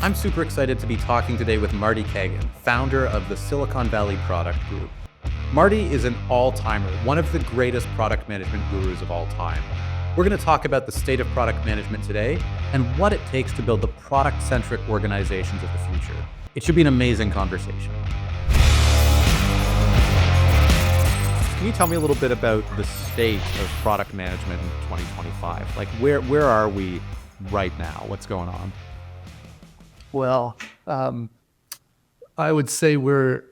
I'm super excited to be talking today with Marty Kagan, founder of the Silicon Valley Product Group. Marty is an all-timer, one of the greatest product management gurus of all time. We're going to talk about the state of product management today and what it takes to build the product-centric organizations of the future. It should be an amazing conversation. Can you tell me a little bit about the state of product management in 2025? Like where are we right now? What's going on? Well, I would say we're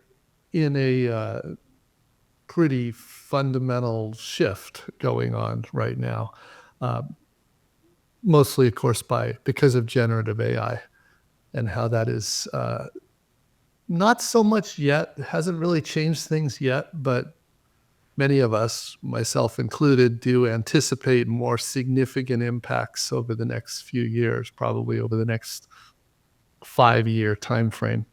in a pretty fundamental shift going on right now, mostly, of course, because of generative AI and how that is not so much yet, hasn't really changed things yet, but many of us, myself included, do anticipate more significant impacts over the next few years, probably over the next 5-year time frame.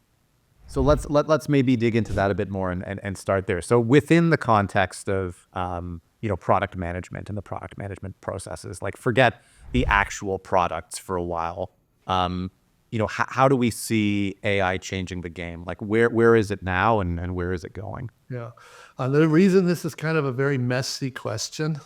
So let's maybe dig into that a bit more and start there. So within the context of product management and the product management processes, like forget the actual products for a while. How do we see AI changing the game? Like where is it now and where is it going? Yeah. The reason this is kind of a very messy question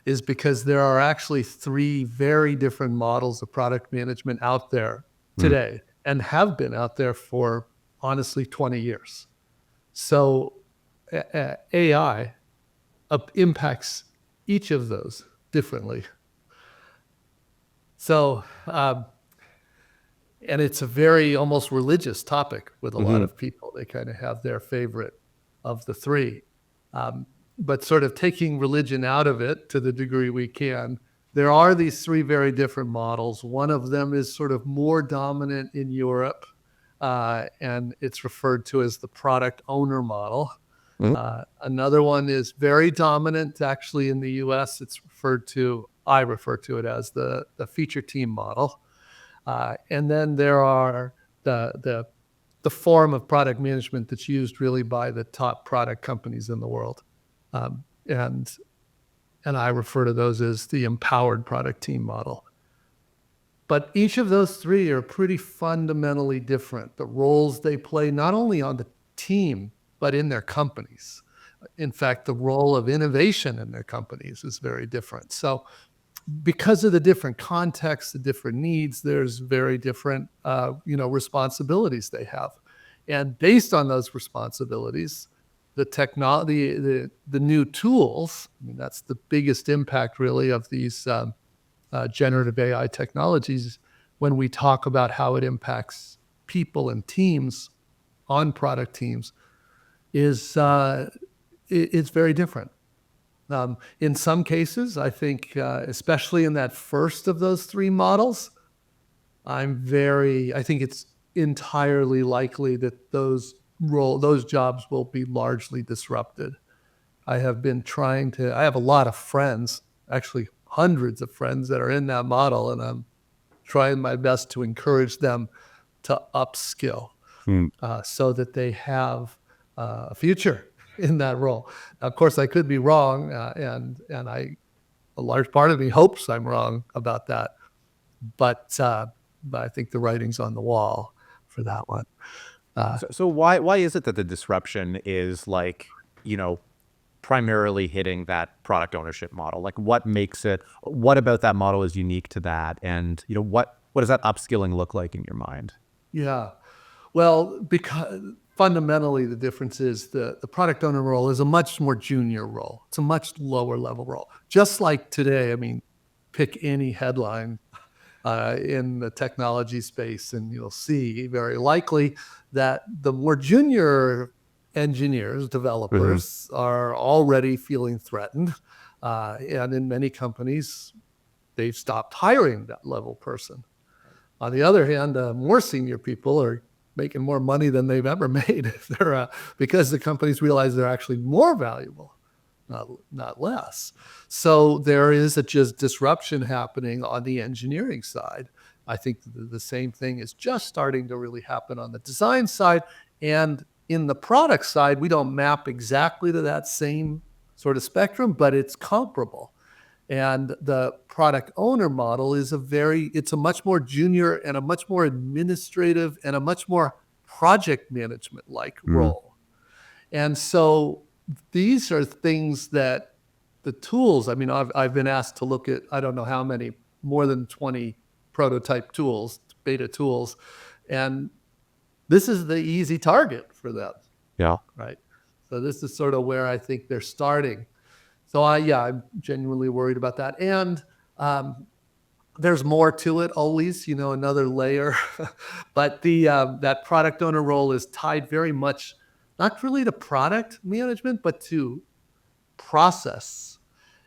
is because there are actually 3 very different models of product management out there today and have been out there for honestly 20 years. So AI impacts each of those differently. So, and it's a very almost religious topic with a lot of people. They kind of have their favorite of the 3. But sort of taking religion out of it to the degree we can, there are these 3 very different models. One of them is sort of more dominant in Europe, and it's referred to as the product owner model. Another one is very dominant actually in the US. I refer to it as the feature team model. And then there are the form of product management that's used really by the top product companies in the world. And I refer to those as the empowered product team model. But each of those 3 are pretty fundamentally different. The roles they play, not only on the team, but in their companies. In fact, the role of innovation in their companies is very different. So because of the different contexts, the different needs, there's very different, responsibilities they have. And based on those responsibilities, the technology, the new tools, that's the biggest impact really of these generative AI technologies when we talk about how it impacts people and teams on product teams it's very different. In some cases, I think, especially in that first of those 3 models, I think it's entirely likely that those jobs will be largely disrupted. I have a lot of friends, actually hundreds of friends that are in that model, and I'm trying my best to encourage them to upskill so that they have a future in that role. Now, of course, I could be wrong, and a large part of me hopes I'm wrong about that. But I think the writing's on the wall for that one. So why is it that the disruption is primarily hitting that product ownership model? Like what about that model is unique to that? And what does that upskilling look like in your mind? Yeah. Well, because fundamentally the difference is the product owner role is a much more junior role. It's a much lower level role. Just like today, pick any headline in the technology space and you'll see very likely that the more junior engineers, developers are already feeling threatened. And in many companies, they've stopped hiring that level person. On the other hand, more senior people are making more money than they've ever made because the companies realize they're actually more valuable, not less. So there is just disruption happening on the engineering side. I think the same thing is just starting to really happen on the design side. And in the product side, we don't map exactly to that same sort of spectrum, but it's comparable. And the product owner model is it's a much more junior and a much more administrative and a much more project management like role. And so these are things that the tools, I mean, I've been asked to look at, I don't know how many, more than 20 prototype tools, beta tools. And this is the easy target for them, Yeah. right? So this is sort of where I think they're starting. So I'm genuinely worried about that. And there's more to it always, another layer. But that product owner role is tied very much, not really to product management, but to process.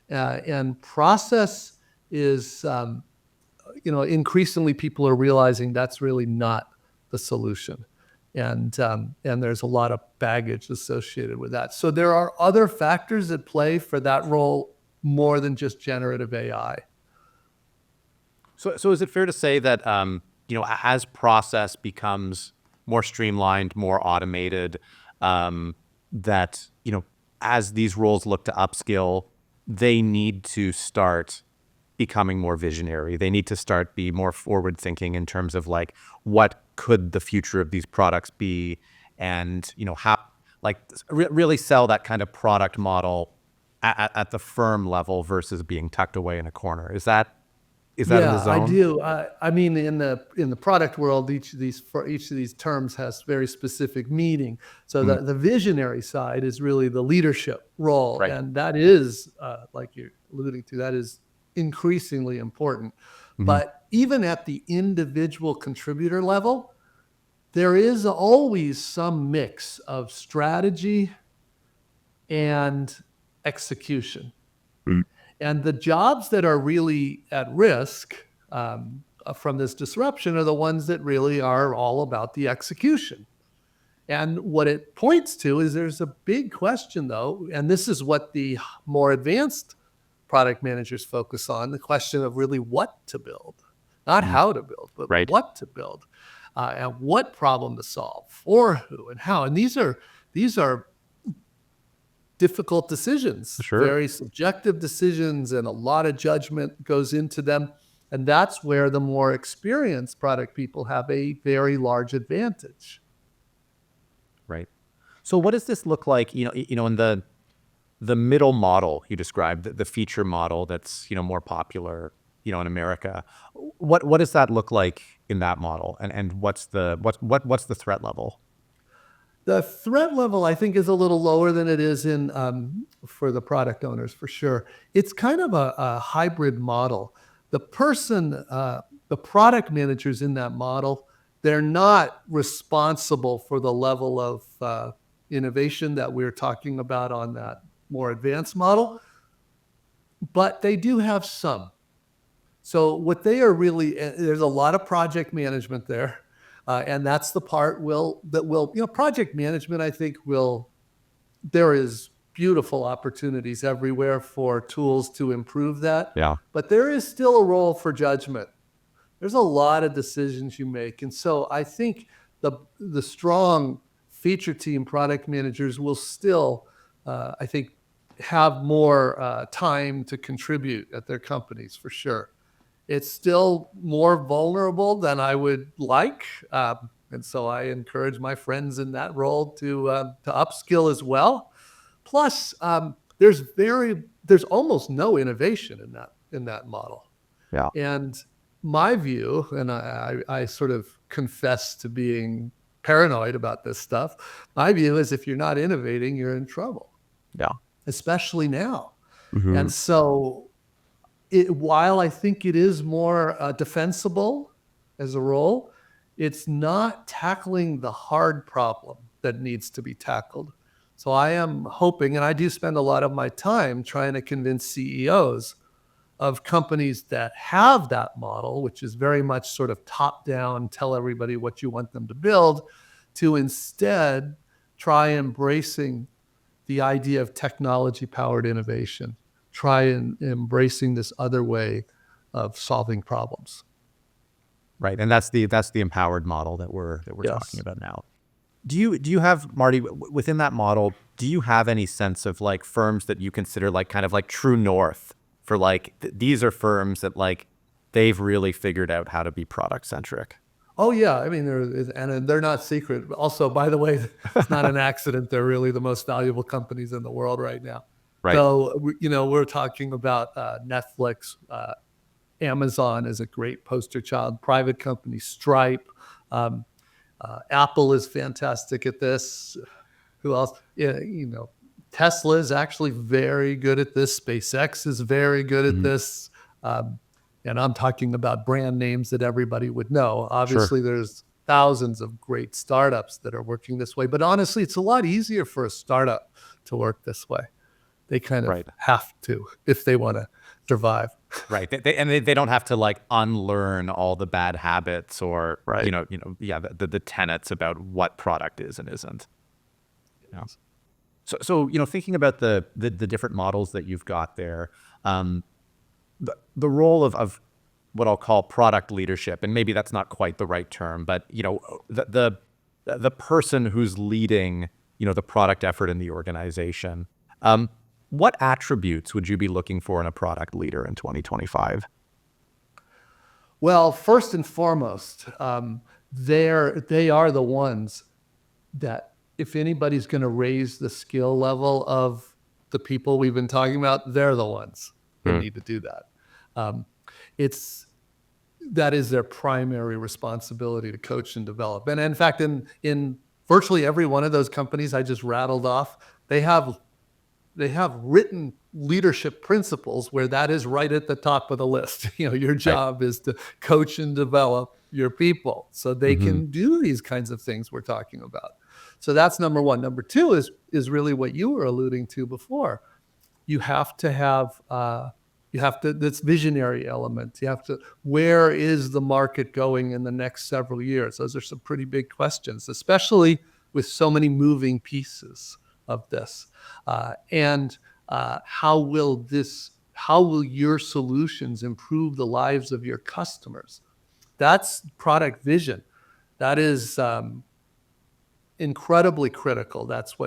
And process is, increasingly people are realizing that's really not the solution. And there's a lot of baggage associated with that. So there are other factors at play for that role more than just generative AI. So is it fair to say that, as process becomes more streamlined, more automated, that, as these roles look to upskill, they need to start becoming more visionary. They need to start be more forward thinking in terms of like, what could the future of these products be? And, how, like really sell that kind of product model at the firm level versus being tucked away in a corner. Is that in the zone? I do. I mean, in the product world, each of these terms has very specific meaning. So the visionary side is really the leadership role, Right. and that is, like you're alluding to, that is increasingly important. But even at the individual contributor level, there is always some mix of strategy and execution. And the jobs that are really at risk from this disruption are the ones that really are all about the execution. And what it points to is there's a big question, though, and this is what the more advanced product managers focus on, the question of really what to build, not how to build, but Right. what to build, and what problem to solve, for who and how. And these are difficult decisions, Sure. very subjective decisions, and a lot of judgment goes into them. And that's where the more experienced product people have a very large advantage. Right. So what does this look like, in the middle model you described, the feature model that's, more popular, in America? What does that look like in that model? And what's the threat level? The threat level, I think, is a little lower than it is in for the product owners, for sure. It's kind of a hybrid model. The product managers in that model, they're not responsible for the level of innovation that we're talking about on that more advanced model, but they do have some. So what they are really, there's a lot of project management there. And that's the part project management, I think there is beautiful opportunities everywhere for tools to improve that. Yeah. But there is still a role for judgment. There's a lot of decisions you make. And so I think the strong feature team product managers will still, I think, have more time to contribute at their companies, for sure. It's still more vulnerable than I would like. And so I encourage my friends in that role to upskill as well. Plus, there's almost no innovation in that model. Yeah. And my view, and I sort of confess to being paranoid about this stuff, my view is if you're not innovating, you're in trouble, Yeah. especially now. Mhm. And so while I think it is more defensible as a role, it's not tackling the hard problem that needs to be tackled. So I am hoping, and I do spend a lot of my time trying to convince CEOs of companies that have that model, which is very much sort of top down, tell everybody what you want them to build, to instead try embracing the idea of technology-powered innovation. Try and embracing this other way of solving problems. Right. And that's the empowered model that we're Yes. talking about now. Do you have, Marty, within that model, do you have any sense of like firms that you consider like kind of like true north for like these are firms that like they've really figured out how to be product centric. Oh yeah, I mean, they're not secret. Also, by the way, it's not an accident. They're really the most valuable companies in the world right now. Right. So, we're talking about Netflix, Amazon is a great poster child, private company, Stripe. Um, Apple is fantastic at this. Who else? Yeah, Tesla is actually very good at this. SpaceX is very good at Mhm. this. Um, and I'm talking about brand names that everybody would know. Obviously, there's thousands of great startups that are working this way. But honestly, it's a lot easier for a startup to work this way. They kind of Right. have to if they want to survive. Right. They don't have to like unlearn all the bad habits or, Right. yeah, the tenets about what product is and isn't. Yeah. So thinking about the different models that you've got there, the role of what I'll call product leadership, and maybe that's not quite the right term, but the person who's leading, the product effort in the organization. What attributes would you be looking for in a product leader in 2025? Well, first and foremost, they are the ones that if anybody's going to raise the skill level of the people we've been talking about, they're the ones that need to do that. Um, it's that is their primary responsibility to coach and develop. And in fact, in virtually every one of those companies I just rattled off, they have written leadership principles where that is right at the top of the list. Your job is to coach and develop your people so they can do these kinds of things we're talking about. So that's number one. Number two is really what you were alluding to before. You have to have this visionary element. Where is the market going in the next several years? Those are some pretty big questions, especially with so many moving pieces of this. And how will your solutions improve the lives of your customers? That's product vision. That is incredibly critical. That's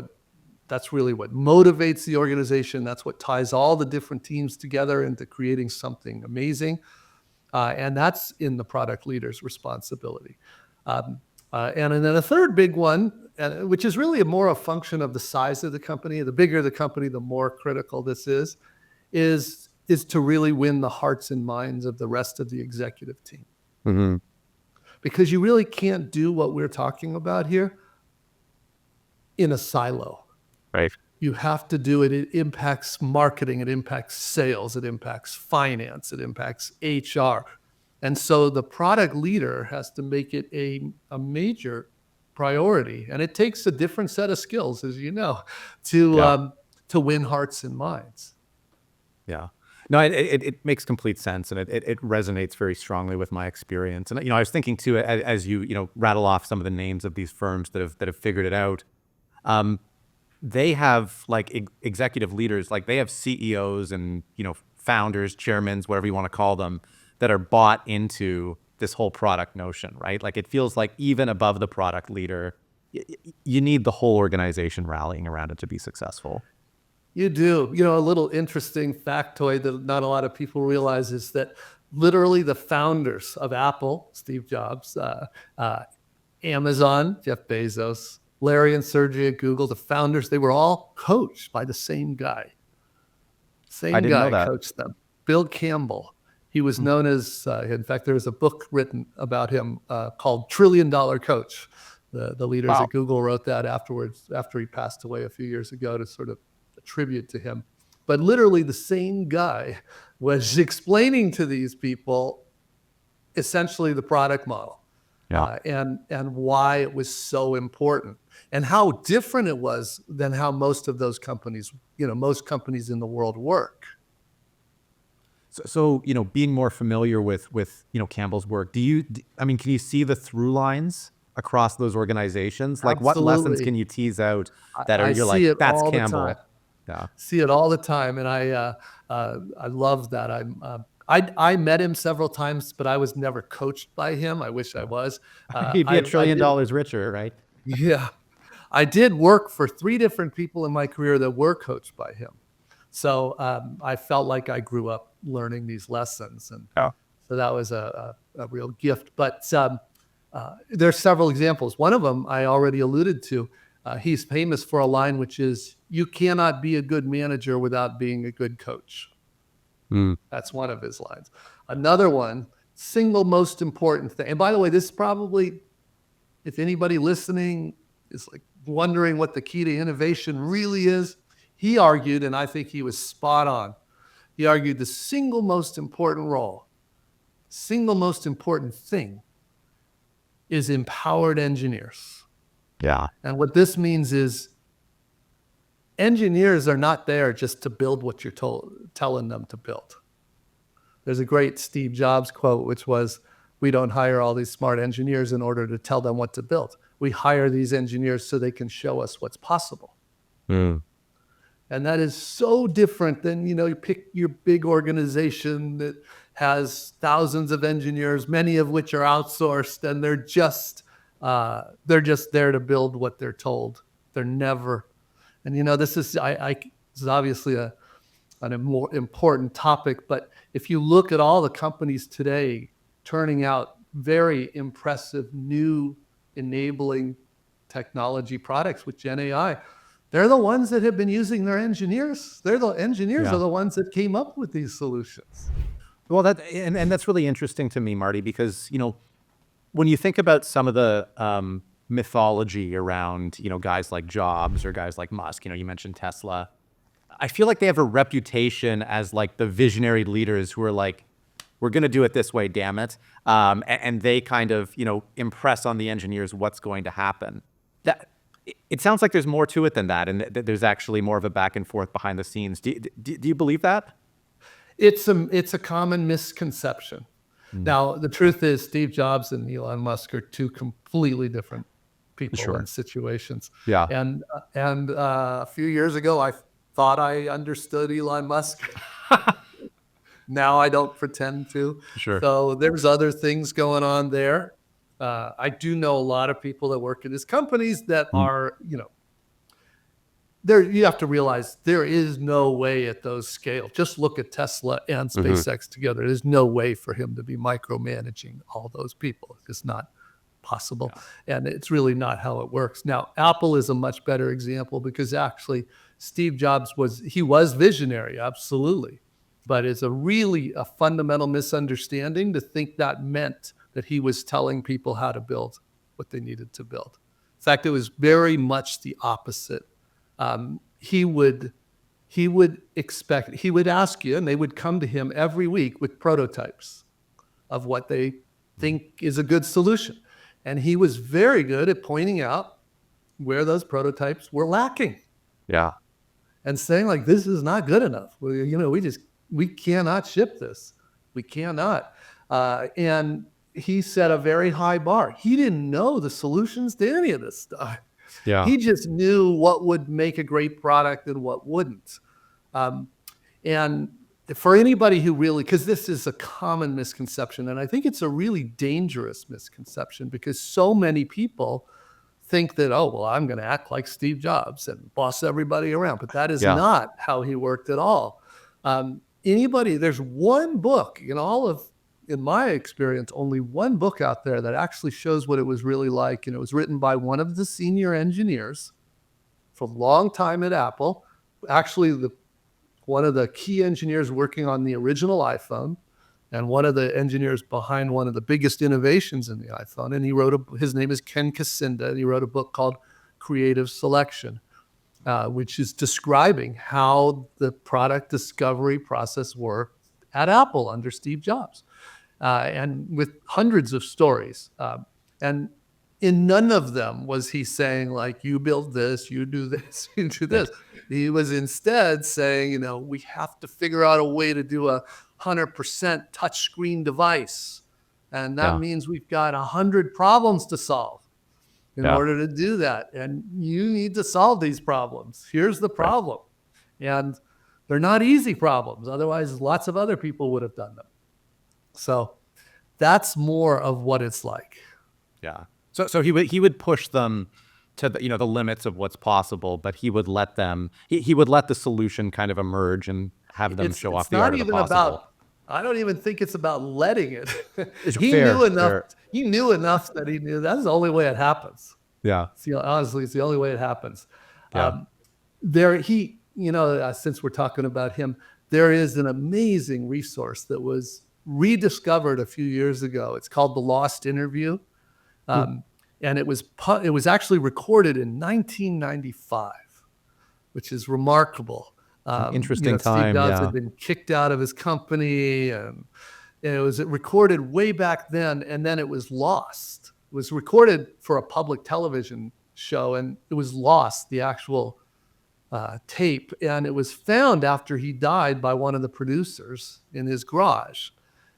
really what motivates the organization. That's what ties all the different teams together into creating something amazing. And that's in the product leader's responsibility. And then a third big one, which is really more a function of the size of the company. The bigger the company, the more critical this is to really win the hearts and minds of the rest of the executive team. Mm-hmm. Because you really can't do what we're talking about here in a silo. Right. You have to do it. It impacts marketing. It impacts sales. It impacts finance. It impacts HR. And so the product leader has to make it a major priority. And it takes a different set of skills, as you know, to win hearts and minds. Yeah. No, it makes complete sense, and it resonates very strongly with my experience. And I was thinking too, as you rattle off some of the names of these firms that have figured it out. They have like executive leaders, like they have CEOs and founders, chairmen, whatever you want to call them, that are bought into this whole product notion, right? Like it feels like even above the product leader, you need the whole organization rallying around it to be successful. You do. A little interesting factoid that not a lot of people realize is that literally the founders of Apple, Steve Jobs, Amazon, Jeff Bezos, Larry and Sergey at Google, the founders, they were all coached by the same guy. I didn't know that. Coached them. Bill Campbell. He was known as, in fact, there was a book written about him called $1 Trillion Coach. The leaders at Google wrote that afterwards, after he passed away a few years ago, to sort of a tribute to him. But literally the same guy was explaining to these people essentially the product model. And why it was so important and how different it was than how most of those companies, most companies in the world work. So being more familiar with Campbell's work, can you see the through lines across those organizations? Like Absolutely. What lessons can you tease out that I you're see like, it that's all the Campbell? time. Yeah. See it all the time. And I love that. I met him several times, but I was never coached by him. I wish I was. He'd be $1 trillion richer, right? Yeah. I did work for 3 different people in my career that were coached by him. So I felt like I grew up learning these lessons. And Yeah. so that was a real gift. But there's several examples. One of them I already alluded to. He's famous for a line which is, "You cannot be a good manager without being a good coach." That's one of his lines. Another one, single most important thing. And by the way, this is probably, if anybody listening is like wondering what the key to innovation really is, he argued, and I think he was spot on. He argued the single most important thing is empowered engineers. Yeah. And what this means is engineers are not there just to build what you're telling them to build. There's a great Steve Jobs quote, which was, "We don't hire all these smart engineers in order to tell them what to build. We hire these engineers so they can show us what's possible." And that is so different than, you pick your big organization that has thousands of engineers, many of which are outsourced, and they're just there to build what they're told. They're never. And this is this is obviously an more important topic, but if you look at all the companies today turning out very impressive new enabling technology products with Gen AI, they're the ones that have been using their engineers. They're the engineers are the ones that came up with these solutions. Well, and that's really interesting to me, Marty, because when you think about some of the mythology around guys like Jobs or guys like Musk, you mentioned Tesla. I feel like they have a reputation as like the visionary leaders who are like, we're going to do it this way, damn it, and they kind of impress on the engineers what's going to happen. That it sounds like there's more to it than that, and there's actually more of a back and forth behind the scenes. Do you believe that? It's a common misconception. Now, the truth is, Steve Jobs and Elon Musk are two completely different people and situations. Yeah. And a few years ago, I thought I understood Elon Musk. Now I don't pretend to. Sure. So there's other things going on there. I do know a lot of people that work at his companies that are, there. You have to realize there is no way at those scales. Just look at Tesla and SpaceX together. There's no way for him to be micromanaging all those people. It's just not possible. Yeah. And it's really not how it works. Now, Apple is a much better example because actually Steve Jobs was visionary, absolutely. But it's a fundamental misunderstanding to think that meant that he was telling people how to build what they needed to build. In fact, it was very much the opposite. He would ask you, and they would come to him every week with prototypes of what they think is a good solution. And he was very good at pointing out where those prototypes were lacking. Yeah. And saying like, this is not good enough. We cannot ship this. We cannot. And he set a very high bar. He didn't know the solutions to any of this stuff. Yeah. He just knew what would make a great product and what wouldn't. And for anybody who really, because this is a common misconception, and I think it's a really dangerous misconception because so many people think that, oh, well, I'm going to act like Steve Jobs and boss everybody around. But that is not how he worked at all. There's one book in my experience, only one book out there that actually shows what it was really like. And it was written by one of the senior engineers for a long time at Apple. Actually, one of the key engineers working on the original iPhone and one of the engineers behind one of the biggest innovations in the iPhone. And his name is Ken Kacinda, and he wrote a book called Creative Selection, which is describing how the product discovery process worked at Apple under Steve Jobs. And with hundreds of stories. And in none of them was he saying like, you build this, you do this, you do this. He was instead saying, we have to figure out a way to do a 100% touchscreen device. And that means we've got 100 problems to solve in order to do that. And you need to solve these problems. Here's the problem. And they're not easy problems. Otherwise, lots of other people would have done them. So that's more of what it's like. Yeah. So he would push them to the limits of what's possible, but he would let them he would let the solution kind of emerge and have them show off the art of the possible. I don't even think it's about letting it. It's He fair, knew enough. fair. He knew enough that he knew that's the only way it happens. Yeah. Honestly, it's the only way it happens. Yeah. Since we're talking about him, there is an amazing resource that was rediscovered a few years ago. It's called The Lost Interview. And it was actually recorded in 1995, which is remarkable. Interesting Steve time. Jobs Yeah. had been kicked out of his company, and it was recorded way back then, and then it was lost. It was recorded for a public television show, and it was lost, the actual tape, and it was found after he died by one of the producers in his garage.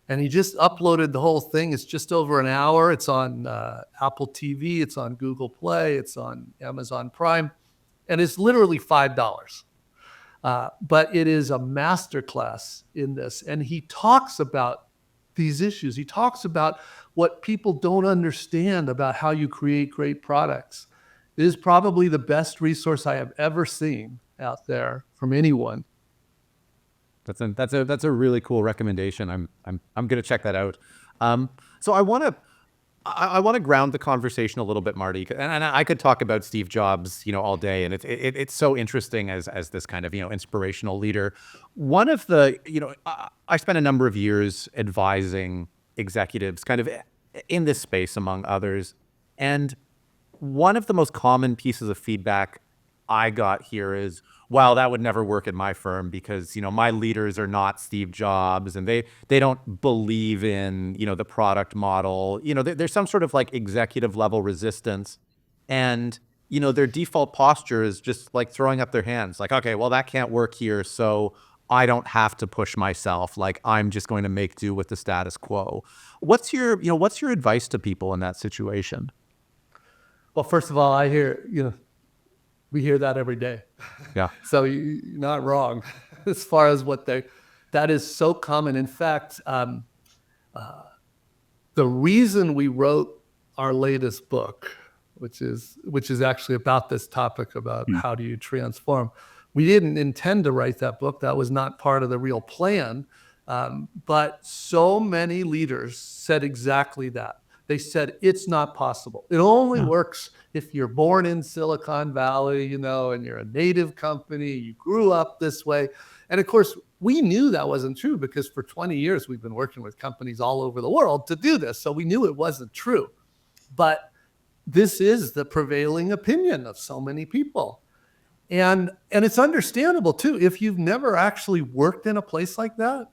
And he just uploaded the whole thing. It's just over an hour. It's on Apple TV. It's on Google Play. It's on Amazon Prime. And it's literally $5. But it is a masterclass in this. And he talks about these issues. He talks about what people don't understand about how you create great products. It is probably the best resource I have ever seen out there from anyone. That's a really cool recommendation. I'm gonna check that out. So I want to ground the conversation a little bit, Marty, and I could talk about Steve Jobs, all day, and it's so interesting as this kind of inspirational leader. One of the I spent a number of years advising executives, kind of in this space, among others, and one of the most common pieces of feedback I got here is, well, that would never work at my firm because, my leaders are not Steve Jobs and they don't believe in, the product model. There's some sort of like executive level resistance, and, their default posture is just like throwing up their hands like, okay, well, that can't work here. So I don't have to push myself. Like, I'm just going to make do with the status quo. What's your advice to people in that situation? Well, first of all, we hear that every day. Yeah. So you're not wrong as far as that is so common. In fact, the reason we wrote our latest book, which is actually about this topic about how do you transform, we didn't intend to write that book. That was not part of the real plan. But so many leaders said exactly that. They said, it's not possible. It only works if you're born in Silicon Valley, and you're a native company, you grew up this way. And of course, we knew that wasn't true because for 20 years, we've been working with companies all over the world to do this. So we knew it wasn't true. But this is the prevailing opinion of so many people. And it's understandable too. If you've never actually worked in a place like that,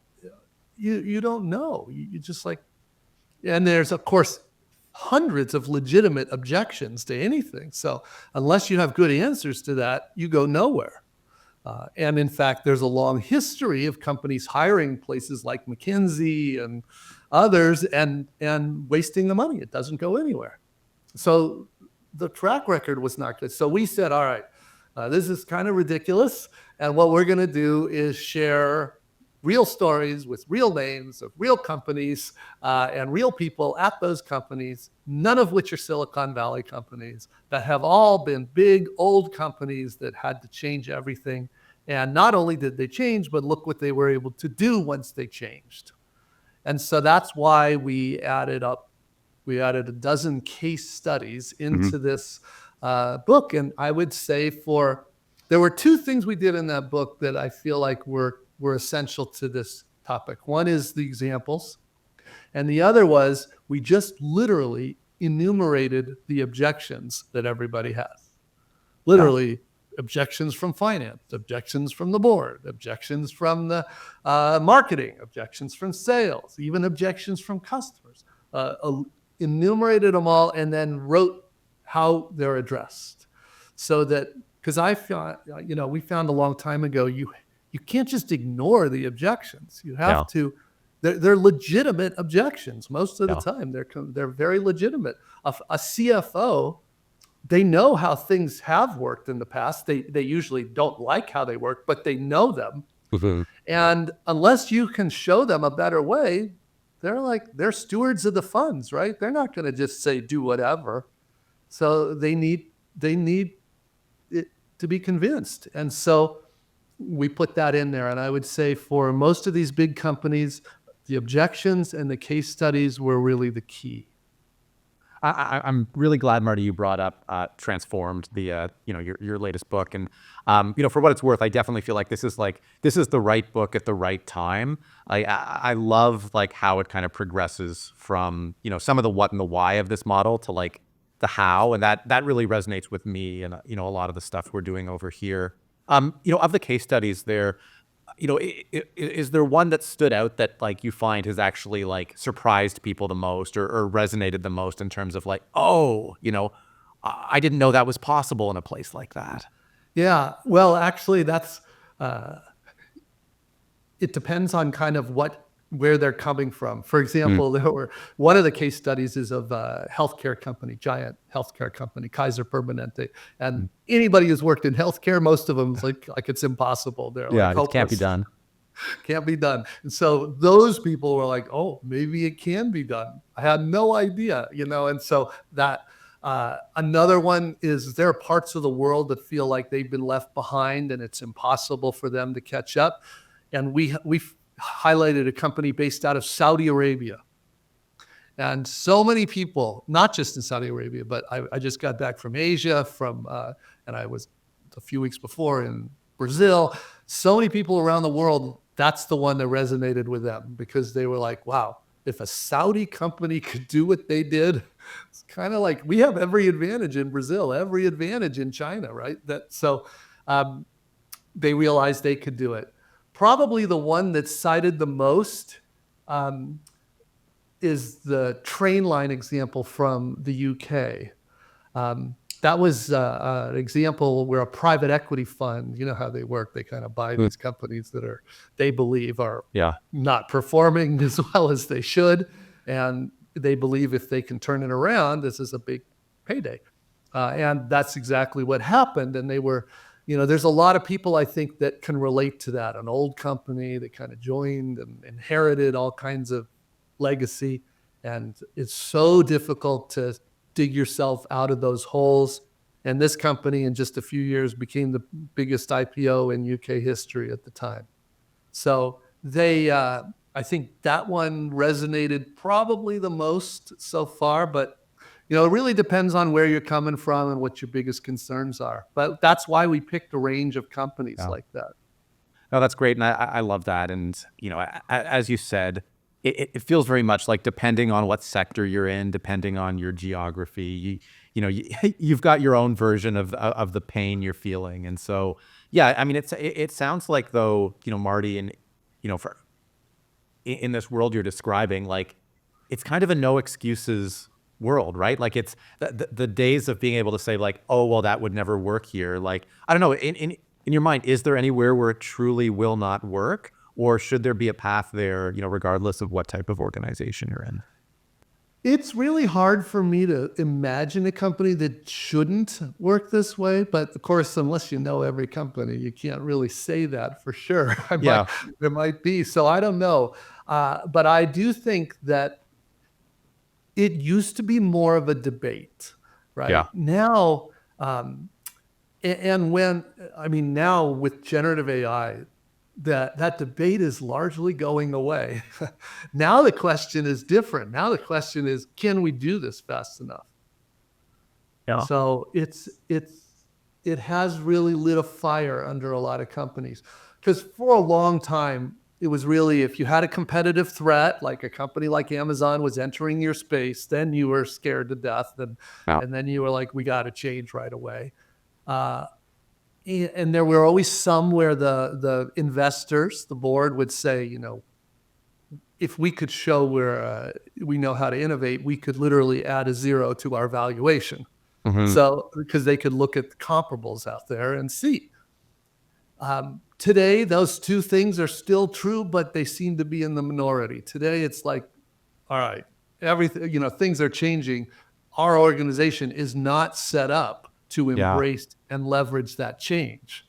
you don't know. You just like, and there's of course hundreds of legitimate objections to anything. So unless you have good answers to that, you go nowhere. And in fact, there's a long history of companies hiring places like McKinsey and others and wasting the money. It doesn't go anywhere. So the track record was not good. So we said, all right, this is kind of ridiculous. And what we're going to do is share real stories with real names of real companies and real people at those companies, none of which are Silicon Valley companies, that have all been big old companies that had to change everything. And not only did they change, but look what they were able to do once they changed. And so that's why we added a dozen case studies into this book. And I would say there were two things we did in that book that I feel like were essential to this topic. One is the examples, and the other was we just literally enumerated the objections that everybody has. Literally, objections from finance, objections from the board, objections from the marketing, objections from sales, even objections from customers. Enumerated them all and then wrote how they're addressed. So that, because we found a long time ago, you can't just ignore the objections. You have to. They're legitimate objections most of the time. They're very legitimate. A CFO, they know how things have worked in the past. They usually don't like how they work, but they know them. And unless you can show them a better way, they're stewards of the funds, right? They're not going to just say do whatever. So they need it to be convinced. And so we put that in there. And I would say for most of these big companies, The objections and the case studies were really the key. I'm really glad, Marty, you brought up Transformed, your latest book, and for what it's worth, I definitely feel like this is the right book at the right time. I love like how it kind of progresses from some of the what and the why of this model to like the how, and that really resonates with me and a lot of the stuff we're doing over here. Of the case studies there, is there one that stood out that like you find has actually like surprised people the most or resonated the most in terms of like, oh, I didn't know that was possible in a place like that? Yeah, well, actually, it depends on kind of where they're coming from. For example, one of the case studies is of a healthcare company, giant healthcare company, Kaiser Permanente. And anybody who's worked in healthcare, most of them is like it's impossible. They're Yeah, like, it can't be hopeless. done. Can't be done. And so those people were like, oh, maybe it can be done. I had no idea, and so that another one is there are parts of the world that feel like they've been left behind and it's impossible for them to catch up. And we've highlighted a company based out of Saudi Arabia. And so many people, not just in Saudi Arabia, but I just got back from Asia, and I was a few weeks before in Brazil. So many people around the world, that's the one that resonated with them because they were like, wow, if a Saudi company could do what they did, it's kind of like we have every advantage in Brazil, every advantage in China, right? They realized they could do it. Probably the one that's cited the most is the train line example from the UK. That was an example where a private equity fund, you know how they work, they kind of buy these companies that they believe are not performing as well as they should. And they believe if they can turn it around, this is a big payday. And that's exactly what happened. And they were, there's a lot of people I think that can relate to that. An old company that kind of joined and inherited all kinds of legacy. And it's so difficult to dig yourself out of those holes. And this company in just a few years became the biggest IPO in UK history at the time. So I think that one resonated probably the most so far, but it really depends on where you're coming from and what your biggest concerns are. But that's why we picked a range of companies like that. No, that's great. And I love that. And, as you said, it feels very much like depending on what sector you're in, depending on your geography, you've got your own version of the pain you're feeling. And so, yeah, I mean, it sounds like though, Marty, and, in this world you're describing, like it's kind of a no excuses world, right? Like it's the days of being able to say like, oh, well, that would never work here. Like, I don't know, in your mind, is there anywhere where it truly will not work? Or should there be a path there, regardless of what type of organization you're in? It's really hard for me to imagine a company that shouldn't work this way. But of course, unless you know every company, you can't really say that for sure. There might be. So I don't know. But I do think that it used to be more of a debate, right? Yeah. Now, now with generative AI, that debate is largely going away. Now the question is different. Now the question is, can we do this fast enough? Yeah. So it has really lit a fire under a lot of companies. Because for a long time, it was really, if you had a competitive threat, like a company like Amazon was entering your space, then you were scared to death. And then you were like, we got to change right away. And there were always some where the investors, the board would say, if we could show we know how to innovate, we could literally add a zero to our valuation. Mm-hmm. So, because they could look at the comparables out there and see. Today, those two things are still true, but they seem to be in the minority. Today, it's like, all right, everything, things are changing. Our organization is not set up to embrace and leverage that change.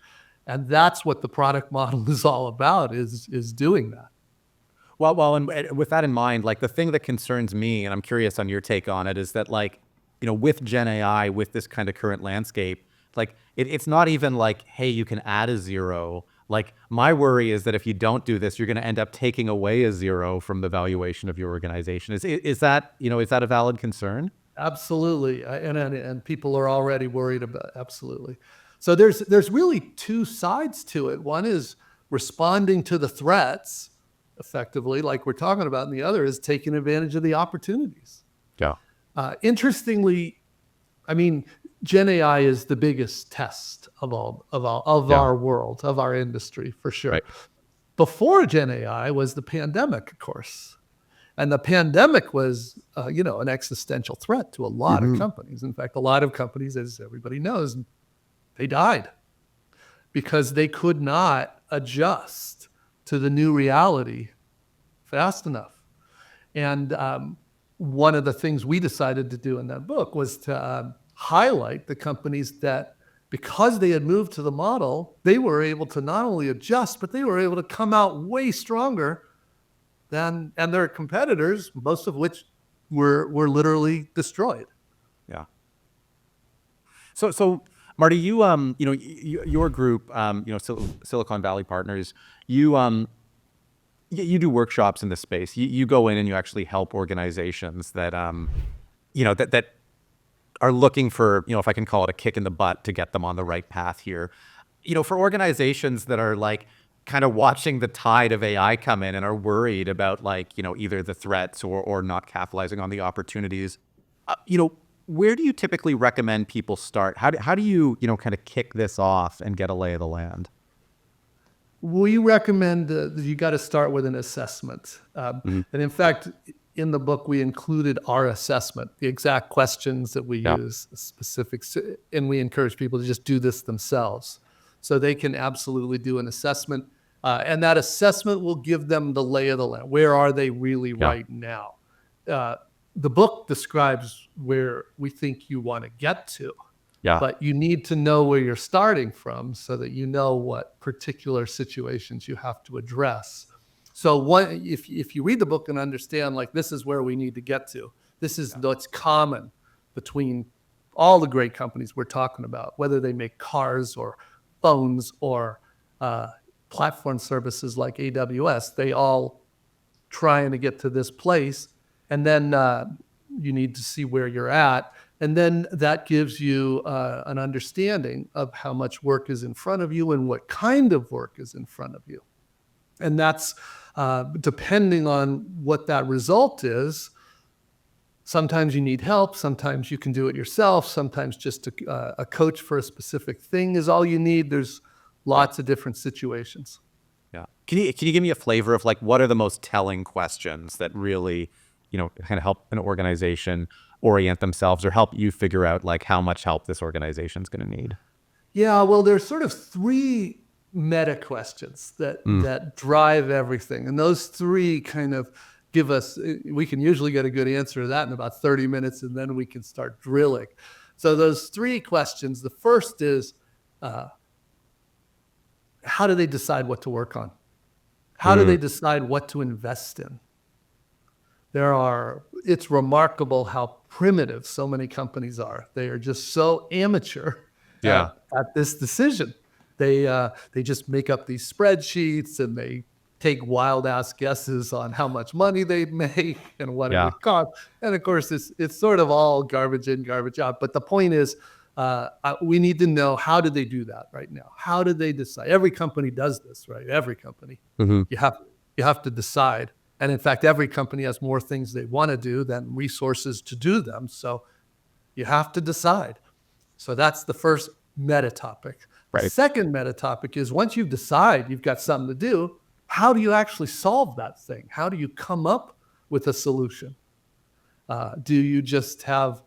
And that's what the product model is all about, is doing that. Well, and with that in mind, like the thing that concerns me, and I'm curious on your take on it, is that like, with Gen AI, with this kind of current landscape, like it's not even like, hey, you can add a zero. Like, my worry is that if you don't do this, you're going to end up taking away a zero from the valuation of your organization. Is that, is that a valid concern? Absolutely. And people are already worried about, absolutely. So there's really two sides to it. One is responding to the threats effectively, like we're talking about, and the other is taking advantage of the opportunities. Yeah. Interestingly, I mean, Gen AI is the biggest test of Yeah. our world, of our industry, for sure. Right. Before Gen AI was the pandemic, of course. And the pandemic was, an existential threat to a lot of companies. In fact, a lot of companies, as everybody knows, they died because they could not adjust to the new reality fast enough. And one of the things we decided to do in that book was to highlight the companies that, because they had moved to the model, they were able to not only adjust, but they were able to come out way stronger than their competitors, most of which were literally destroyed. Yeah. So Marty, your group, Silicon Valley Partners, you do workshops in this space. You go in and you actually help organizations that, that are looking for, if I can call it a kick in the butt to get them on the right path here. For organizations that are like kind of watching the tide of AI come in and are worried about either the threats or not capitalizing on the opportunities, where do you typically recommend people start? How do you, kind of kick this off and get a lay of the land? We recommend that you got to start with an assessment. And in fact, in the book, we included our assessment, the exact questions that we use, specifics, and we encourage people to just do this themselves. So they can absolutely do an assessment. And that assessment will give them the lay of the land. Where are they really right now? The book describes where we think you want to get to. Yeah. But you need to know where you're starting from so that you know what particular situations you have to address. So if you read the book and understand, like, this is where we need to get to, this is what's common between all the great companies we're talking about, whether they make cars or phones or platform services like AWS, they all trying to get to this place. And then you need to see where you're at. And then that gives you an understanding of how much work is in front of you and what kind of work is in front of you. And that's depending on what that result is. Sometimes you need help. Sometimes you can do it yourself. Sometimes just a coach for a specific thing is all you need. There's lots of different situations. Yeah. Can you give me a flavor of what are the most telling questions that really, kind of help an organization orient themselves or help you figure out how much help this organization is going to need? Yeah, well, there's sort of three meta questions that drive everything. And those three kind of give us, we can usually get a good answer to that in about 30 minutes, and then we can start drilling. So those three questions, the first is, how do they decide what to work on? How do they decide what to invest in? It's remarkable how primitive so many companies are. They are just so amateur at this decision. They just make up these spreadsheets and they take wild ass guesses on how much money they'd make and what it would cost. And of course, it's sort of all garbage in, garbage out. But the point is, we need to know, how do they do that right now? How do they decide? Every company does this, right? Every company. You have to decide. And in fact, every company has more things they want to do than resources to do them. So you have to decide. So that's the first meta topic. Right. The second meta topic is, once you decide you've got something to do, how do you actually solve that thing? How do you come up with a solution? Do you just have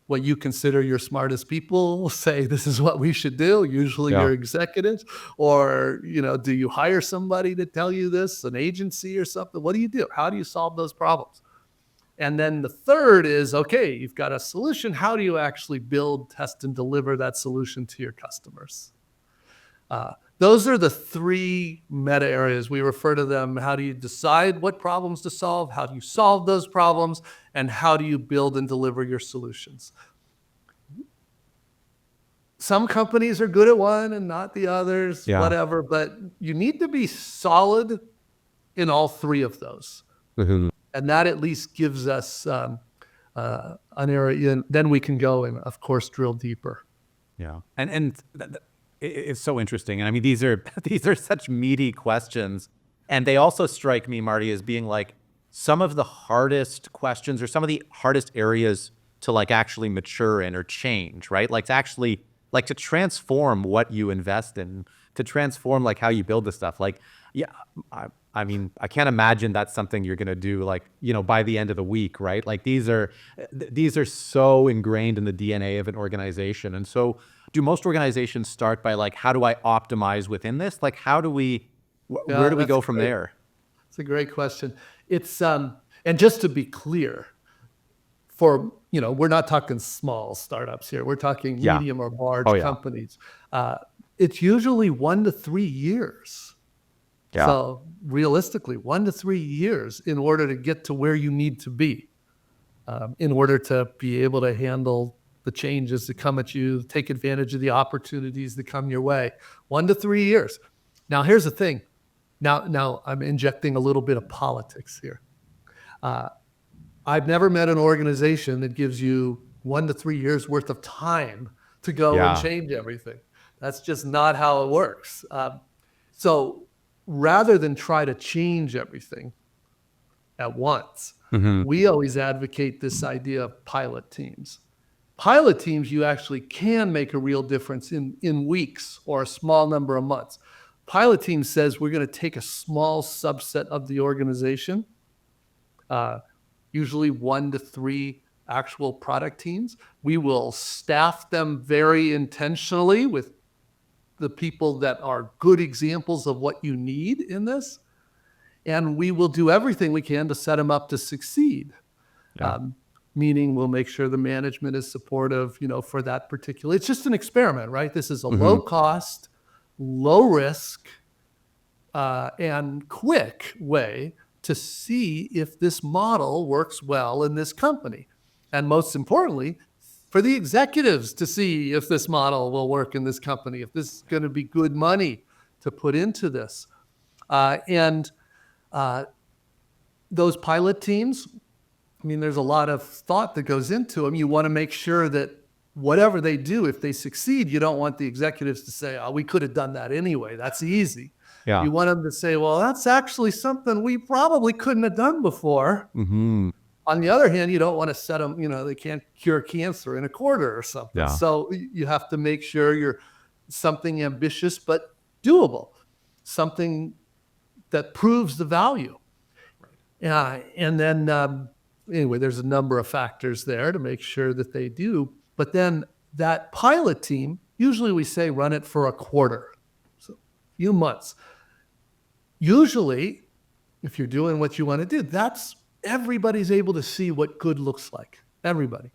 what you consider your smartest people say, this is what we should do, usually your executives? Or, do you hire somebody to tell you this, an agency or something? What do you do? How do you solve those problems? And then the third is, okay, you've got a solution. How do you actually build, test, and deliver that solution to your customers? Those are the three meta areas. We refer to them: how do you decide what problems to solve? How do you solve those problems? And how do you build and deliver your solutions? some companies are good at one and not the others, Yeah. whatever, but you need to be solid in all three of those. Mhm. And that at least gives us an area, and then we can go and, of course, drill deeper. Yeah. It's so interesting. And I mean, these are these are such meaty questions. And they also strike me, Marty, as being like some of the hardest questions or some of the hardest areas to like actually mature in or change, right? Like to actually like to transform what you invest in, to transform like how you build the stuff. Like, yeah, I mean, I can't imagine that's something you're gonna do like, you know, by the end of the week, right? Like these are so ingrained in the DNA of an organization. And so do most organizations start by like, how do I optimize within this? Like, how do we, Yeah, where do we that's go from great. there? It's a great question. It's and just to be clear, for we're not talking small startups here. We're talking Yeah. medium or Oh large yeah. companies. It's usually 1 to 3 years. Yeah. So realistically, 1 to 3 years in order to get to where you need to be, in order to be able to handle the changes that come at you, take advantage of the opportunities that come your way. 1 to 3 years. Now, here's the thing. Now I'm injecting a little bit of politics here. I've never met an organization that gives you 1 to 3 years worth of time to go and Yeah. change everything. That's just not how it works. So rather than try to change everything at once, Hmm. we always advocate this idea of pilot teams. Pilot teams, you actually can make a real difference in weeks or a small number of months. Pilot team says we're going to take a small subset of the organization, usually 1 to 3 actual product teams. We will staff them very intentionally with the people that are good examples of what you need in this. And we will do everything we can to set them up to succeed. Yeah. Meaning we'll make sure the management is supportive, for that particular. It's just an experiment, right? This is a Hmm. low cost, low risk, and quick way to see if this model works well in this company. And most importantly, for the executives to see if this model will work in this company, if this is going to be good money to put into this. And those pilot teams, I mean, there's a lot of thought that goes into them. You want to make sure that whatever they do, if they succeed, you don't want the executives to say, oh, we could have done that anyway. That's easy. Yeah. You want them to say, well, that's actually something we probably couldn't have done before. Hmm. On the other hand, you don't want to set them, they can't cure cancer in a quarter or something. Yeah. So you have to make sure you're something ambitious but doable, something that proves the value. And then, anyway, there's a number of factors there to make sure that they do. But then that pilot team, usually we say run it for a quarter, so a few months. Usually, if you're doing what you want to do, that's everybody's able to see what good looks like. Everybody.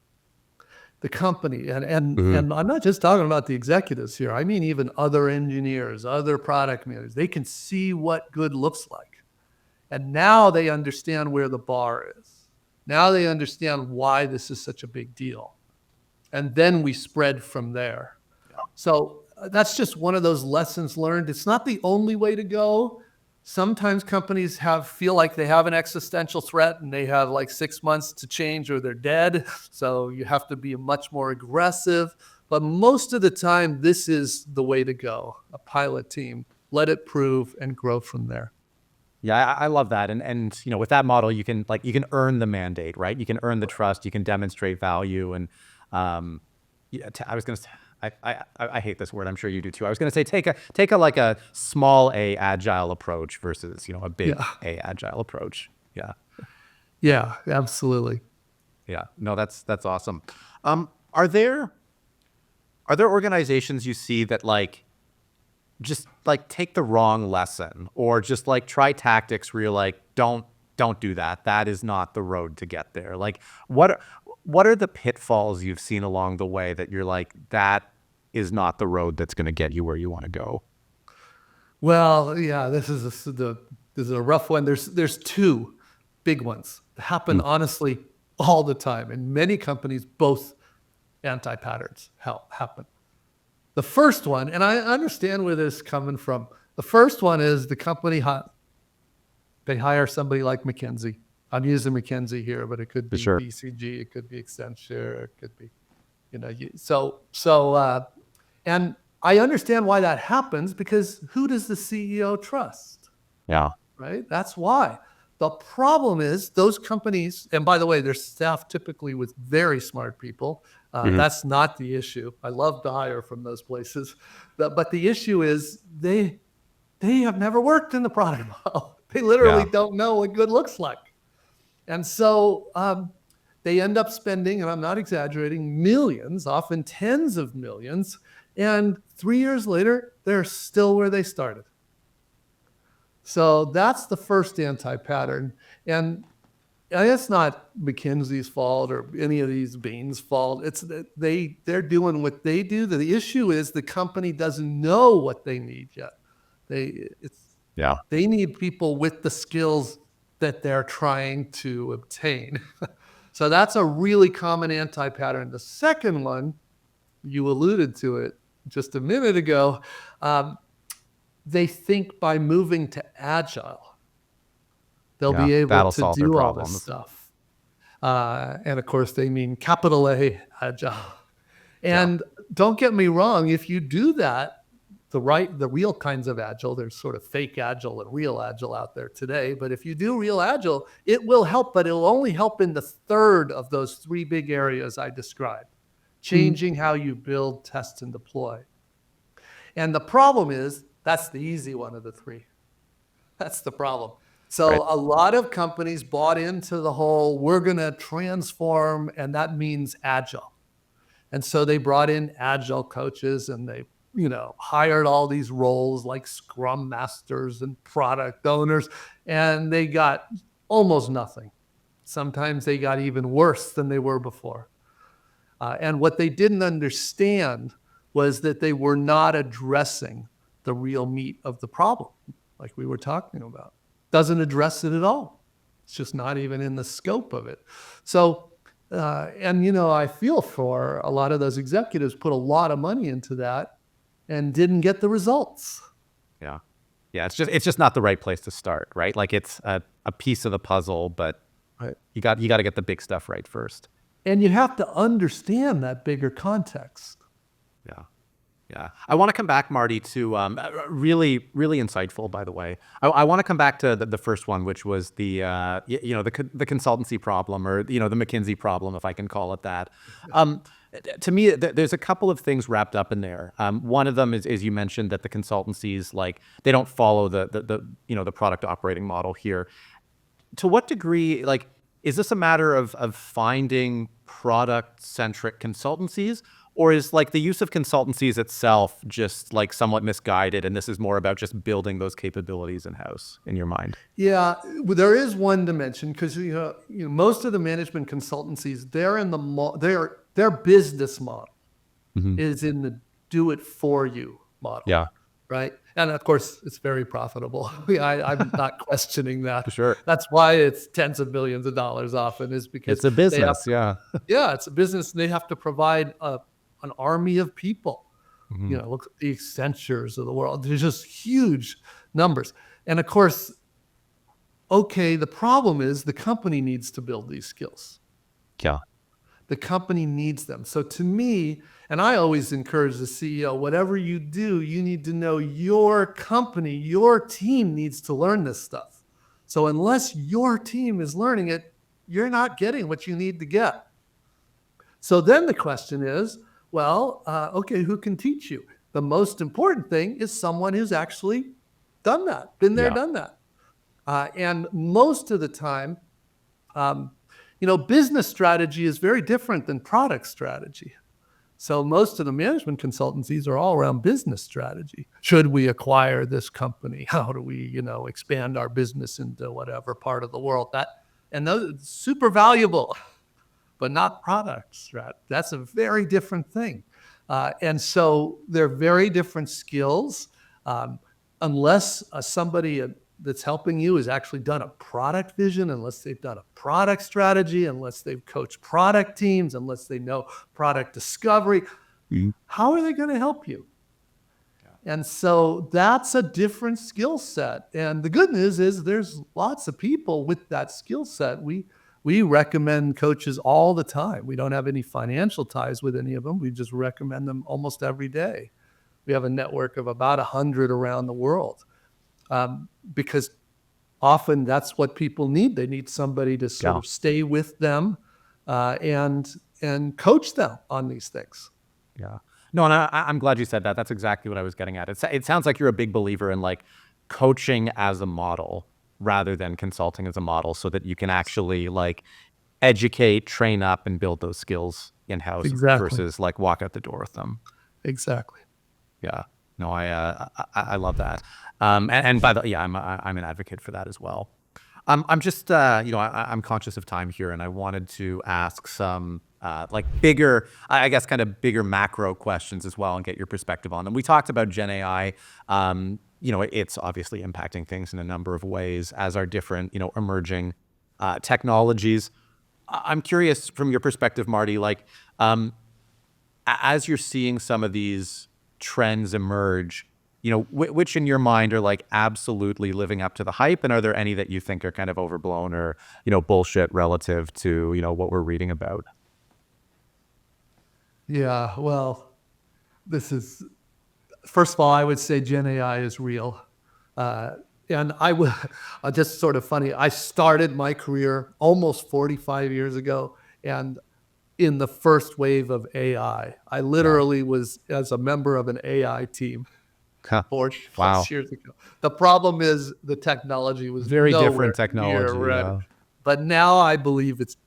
The company. And I'm not just talking about the executives here. I mean, even other engineers, other product managers, they can see what good looks like. And now they understand where the bar is. Now they understand why this is such a big deal. And then we spread from there. So that's just one of those lessons learned. It's not the only way to go. Sometimes companies feel like they have an existential threat and they have like 6 months to change or they're dead. So you have to be much more aggressive. But most of the time, this is the way to go. A pilot team, let it prove and grow from there. Yeah, I love that. And with that model, you can earn the mandate, right? You can earn the trust, you can demonstrate value. And I was going to say, I hate this word. I'm sure you do too. I was going to say, take a like a small A agile approach versus, a big A agile approach. Yeah. Yeah, absolutely. Yeah. No, that's awesome. Are there organizations you see that just take the wrong lesson or just try tactics where you're like, don't do that. That is not the road to get there. Like what are the pitfalls you've seen along the way that you're like, that is not the road that's going to get you where you want to go? Well, yeah, this is a rough one. There's two big ones that happen honestly all the time. In many companies, both anti-patterns happen. The first one, and I understand where this is coming from. The first one is the company, they hire somebody like McKinsey. I'm using McKinsey here, but it could be sure. BCG, it could be Accenture, it could be, and I understand why that happens, because who does the CEO trust? Yeah. Right? That's why. The problem is those companies, and by the way, they're staffed typically with very smart people. That's not the issue. I love to hire from those places. But the issue is they have never worked in the product model. They literally don't know what good looks like. And so they end up spending, and I'm not exaggerating, millions, often tens of millions. And 3 years later, they're still where they started. So that's the first anti-pattern. And it's not McKinsey's fault or any of these Bain's fault. It's that they're doing what they do. The issue is the company doesn't know what they need yet. They need people with the skills that they're trying to obtain. So that's a really common anti-pattern. The second one, you alluded to it just a minute ago, they think by moving to agile, they'll be able that'll to solve their do all this problems. stuff. And of course, they mean capital A, agile. And don't get me wrong, if you do that, the real kinds of agile, there's sort of fake agile and real agile out there today. But if you do real agile, it will help, but it'll only help in the third of those three big areas I described: changing how you build, test, and deploy. And the problem is, that's the easy one of the three. That's the problem. So a lot of companies bought into the whole, we're going to transform, and that means agile. And so they brought in agile coaches, and they, hired all these roles like scrum masters and product owners, and they got almost nothing. Sometimes they got even worse than they were before. And what they didn't understand was that they were not addressing the real meat of the problem, like we were talking about. Doesn't address it at all. It's just not even in the scope of it. So, I feel for a lot of those executives put a lot of money into that and didn't get the results. Yeah. It's just not the right place to start, right? Like it's a piece of the puzzle, but you got to get the big stuff right first. And you have to understand that bigger context. Yeah. I want to come back, Marty, to really, really insightful, by the way. I want to come back to the first one, which was the consultancy problem, or, the McKinsey problem, if I can call it that. To me, there's a couple of things wrapped up in there. One of them is you mentioned that the consultancies, like, they don't follow the product operating model here. To what degree, like, is this a matter of finding product-centric consultancies? Or is like the use of consultancies itself just like somewhat misguided, and this is more about just building those capabilities in-house in your mind? Yeah, well, there is one dimension, because most of the management consultancies, their business model is in the do it for you model. Yeah. Right. And of course, it's very profitable. I'm not questioning that. Sure. That's why it's tens of billions of dollars often, is because It's a business. Yeah, it's a business. They have to provide an army of people. Look at the Accentures of the world. There's just huge numbers. And of course, the problem is the company needs to build these skills. Yeah. The company needs them. So to me, and I always encourage the CEO, whatever you do, you need to know your company, your team needs to learn this stuff. So unless your team is learning it, you're not getting what you need to get. So then the question is, who can teach you? The most important thing is someone who's actually done that, been there, done that. And most of the time, business strategy is very different than product strategy. So most of the management consultancies are all around business strategy. Should we acquire this company? How do we, expand our business into whatever part of the world? And those super valuable, but not products, right? That's a very different thing. And so they're very different skills. Unless somebody that's helping you has actually done a product vision, unless they've done a product strategy, unless they've coached product teams, unless they know product discovery, How are they going to help you? And so that's a different skill set. And the good news is there's lots of people with that skill set. We recommend coaches all the time. We don't have any financial ties with any of them. We just recommend them almost every day. We have a network of about 100 around the world, because often that's what people need. They need somebody to sort Yeah. of stay with them, and coach them on these things. Yeah. No, and I'm glad you said that. That's exactly what I was getting at. It sounds like you're a big believer in like coaching as a model rather than consulting as a model, so that you can actually like educate, train up, and build those skills in-house Exactly. versus like walk out the door with them. Exactly. Yeah. No, I love that. And by the yeah, I'm an advocate for that as well. I'm just I'm conscious of time here, and I wanted to ask some like bigger, I guess, kind of bigger macro questions as well, and get your perspective on them. We talked about Gen AI. It's obviously impacting things in a number of ways, as are different emerging technologies. I'm curious from your perspective, Marty, like as you're seeing some of these trends emerge, which in your mind are like absolutely living up to the hype, and are there any that you think are kind of overblown or bullshit relative to what we're reading about? Yeah, well, this is, first of all, I would say Gen AI is real. And I would, just sort of funny, I started my career almost 45 years ago, and in the first wave of AI, I literally was as a member of an AI team Huh. 40 Wow. plus years ago. The problem is the technology was Very nowhere different near technology. ready. Yeah. But now I believe it's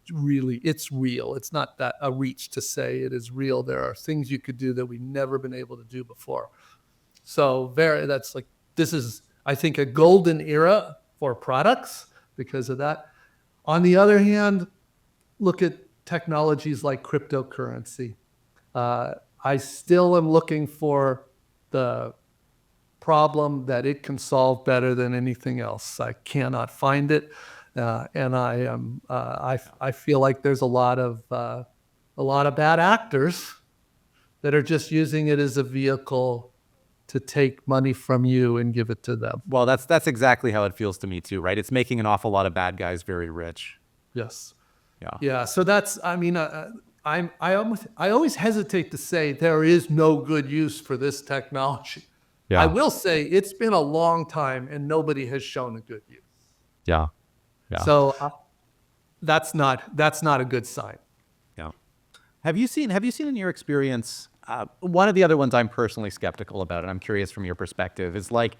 real. It's not that a reach to say it is real. There are things you could do that we've never been able to do before. So that's like, this is, I think, a golden era for products because of that. On the other hand, look at technologies like cryptocurrency. I still am looking for the problem that it can solve better than anything else. I cannot find it, and I feel like there's a lot of bad actors that are just using it as a vehicle to take money from you and give it to them. Well, that's exactly how it feels to me too, right? It's making an awful lot of bad guys very rich. Yes. Yeah. Yeah. So that's, I mean, I always hesitate to say there is no good use for this technology. Yeah. I will say it's been a long time and nobody has shown a good use. Yeah. Yeah. So that's not a good sign. Yeah. Have you seen in your experience, one of the other ones I'm personally skeptical about, and I'm curious from your perspective, is like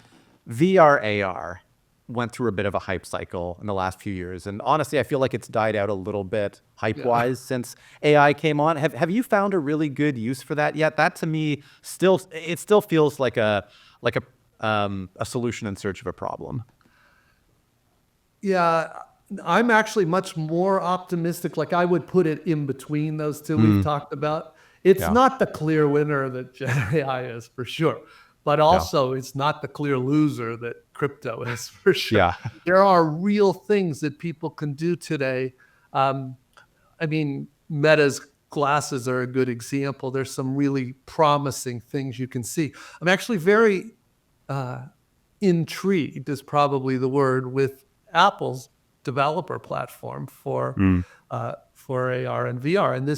VR AR went through a bit of a hype cycle in the last few years. And honestly, I feel like it's died out a little bit hype-wise since AI came on. Have you found a really good use for that yet? That to me still feels like a solution in search of a problem. Yeah, I'm actually much more optimistic. Like I would put it in between those two we've talked about. It's Yeah. not the clear winner that Gen AI is for sure, but also it's not the clear loser that crypto is for sure. Yeah. There are real things that people can do today. I mean, Meta's glasses are a good example. There's some really promising things you can see. I'm actually very intrigued, is probably the word, with Apple's developer platform for AR and VR. And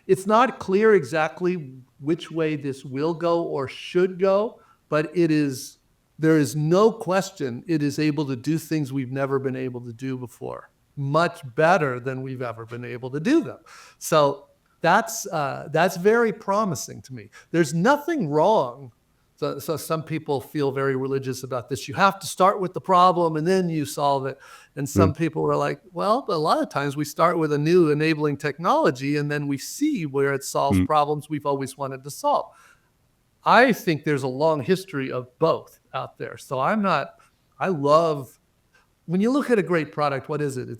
it's not clear exactly which way this will go or should go, but there is no question it is able to do things we've never been able to do before, much better than we've ever been able to do them. So that's very promising to me. There's nothing wrong. So some people feel very religious about this. You have to start with the problem and then you solve it. And some people are like, well, a lot of times we start with a new enabling technology and then we see where it solves problems we've always wanted to solve. I think there's a long history of both out there. So I love, when you look at a great product, what is it?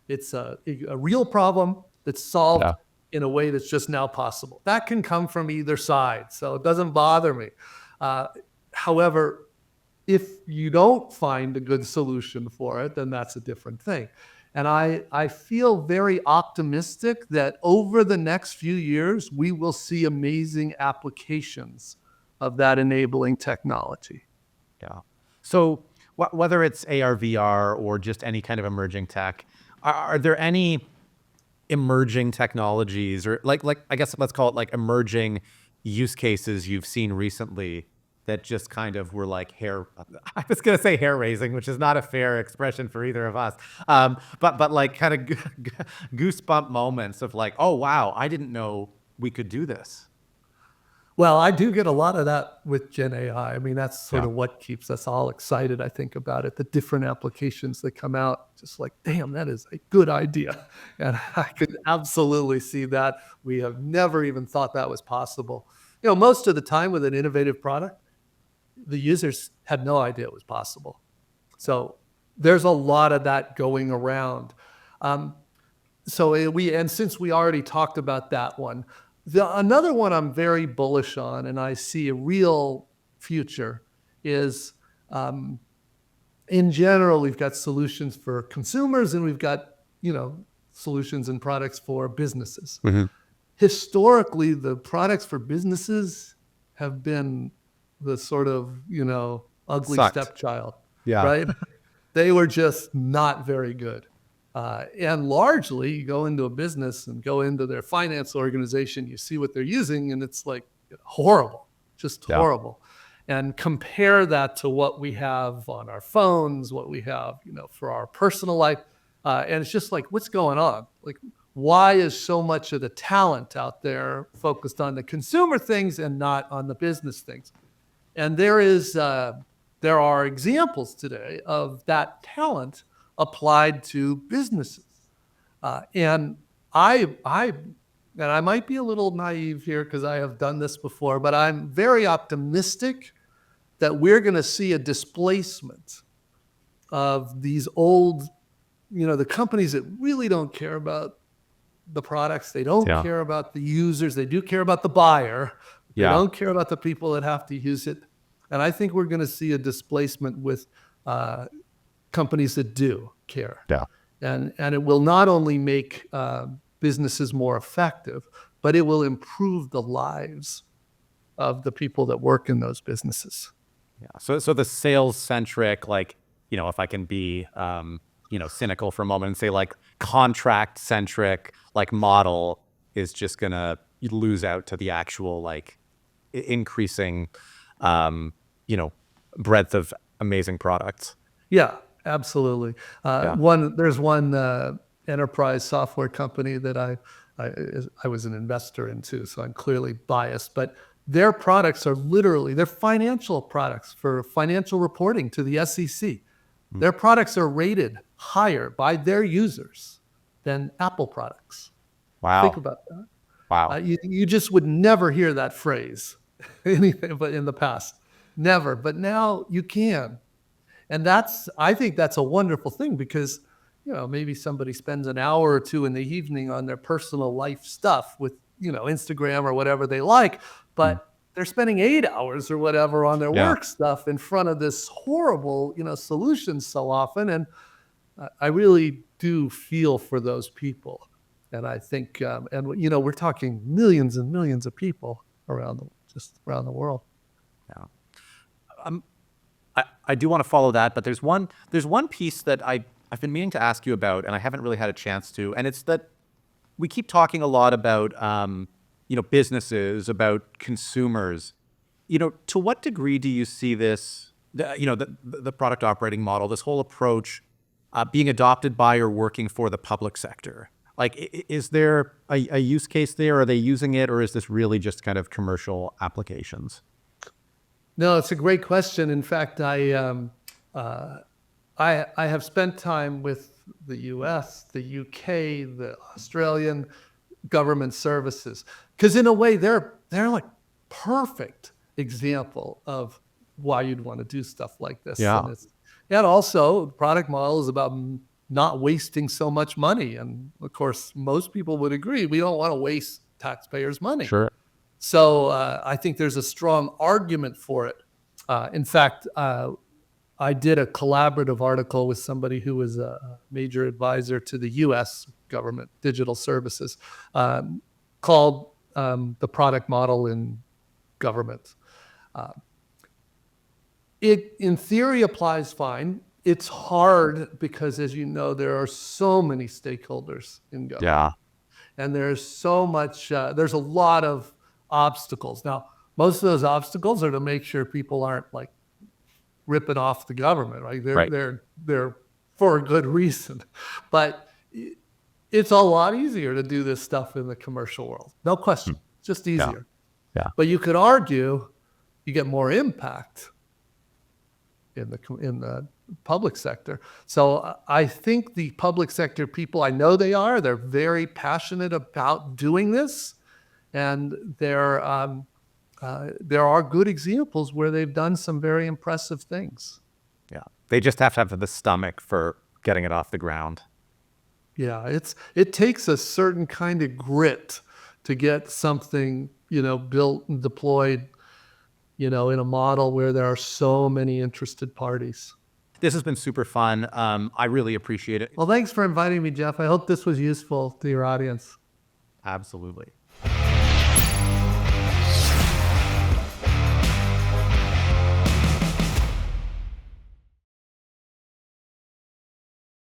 It's a real problem that's solved in a way that's just now possible. That can come from either side. So it doesn't bother me. However, if you don't find a good solution for it, then that's a different thing. And I feel very optimistic that over the next few years, we will see amazing applications of that enabling technology. Yeah. So whether it's AR, VR, or just any kind of emerging tech, are there any emerging technologies or like I guess let's call it like emerging use cases you've seen recently that just kind of were like hair I was going to say hair raising, which is not a fair expression for either of us. But like kind of goosebump moments of like, oh wow, I didn't know we could do this. Well, I do get a lot of that with Gen AI. I mean, that's sort Yeah. of what keeps us all excited, I think, about it. The different applications that come out, just like, damn, that is a good idea. And I could absolutely see that. We have never even thought that was possible. Most of the time with an innovative product, the users had no idea it was possible. So there's a lot of that going around. And since we already talked about that one, another one I'm very bullish on, and I see a real future, is in general, we've got solutions for consumers and we've got, solutions and products for businesses. Historically, the products for businesses have been the sort of, ugly Sucked. stepchild, Yeah. right? They were just not very good. And largely, you go into a business and go into their finance organization, you see what they're using, and it's like horrible, just Yeah. horrible. And compare that to what we have on our phones, what we have, for our personal life. And it's just like, what's going on? Like, why is so much of the talent out there focused on the consumer things and not on the business things? And there are examples today of that talent applied to businesses. And I might be a little naive here because I have done this before, but I'm very optimistic that we're going to see a displacement of these old, the companies that really don't care about the products. They don't Yeah. care about the users. They do care about the buyer. They Yeah. don't care about the people that have to use it. And I think we're going to see a displacement with companies that do care. Yeah. And it will not only make businesses more effective, but it will improve the lives of the people that work in those businesses. Yeah. So the sales centric, like, if I can be, cynical for a moment and say like contract centric, like model is just going to lose out to the actual, like increasing, breadth of amazing products. Yeah, absolutely. There's one enterprise software company that I was an investor into, so I'm clearly biased, but their products are literally, they're financial products for financial reporting to the SEC. Their products are rated higher by their users than Apple products. Wow. Think about that. Wow. You just would never hear that phrase anything but in the past. Never. But now you can. And I think that's a wonderful thing because, maybe somebody spends an hour or two in the evening on their personal life stuff with, Instagram or whatever they like, but they're spending 8 hours or whatever on their Yeah. work stuff in front of this horrible, solutions so often. And I really do feel for those people. And I think, we're talking millions and millions of people around the world. Yeah. I do want to follow that, but there's one piece that I've been meaning to ask you about, and I haven't really had a chance to, and it's that we keep talking a lot about, businesses, about consumers. To what degree do you see this, the product operating model, this whole approach, being adopted by or working for the public sector? Like, is there a use case there? Are they using it, or is this really just kind of commercial applications? No, it's a great question. In fact, I have spent time with the US, the UK, the Australian government services, because in a way they're like perfect example of why you'd want to do stuff like this. Yeah. And also, the product model is about not wasting so much money. And of course, most people would agree we don't want to waste taxpayers' money. Sure. So I think there's a strong argument for it. In fact, I did a collaborative article with somebody who was a major advisor to the U.S. government digital services, called The Product Model in Government. It, in theory, applies fine. It's hard because, as you know, there are so many stakeholders in government. Yeah. And there's so much, there's a lot of obstacles. Now, most of those obstacles are to make sure people aren't like ripping off the government, right? Right. They're for a good reason. But it's a lot easier to do this stuff in the commercial world. No question. It's just easier. Yeah. But you could argue you get more impact in the public sector. So I think the public sector people, I know they're very passionate about doing this. And there are good examples where they've done some very impressive things. Yeah. They just have to have the stomach for getting it off the ground. Yeah, it takes a certain kind of grit to get something, built and deployed, in a model where there are so many interested parties. This has been super fun. I really appreciate it. Well, thanks for inviting me, Jeff. I hope this was useful to your audience. Absolutely.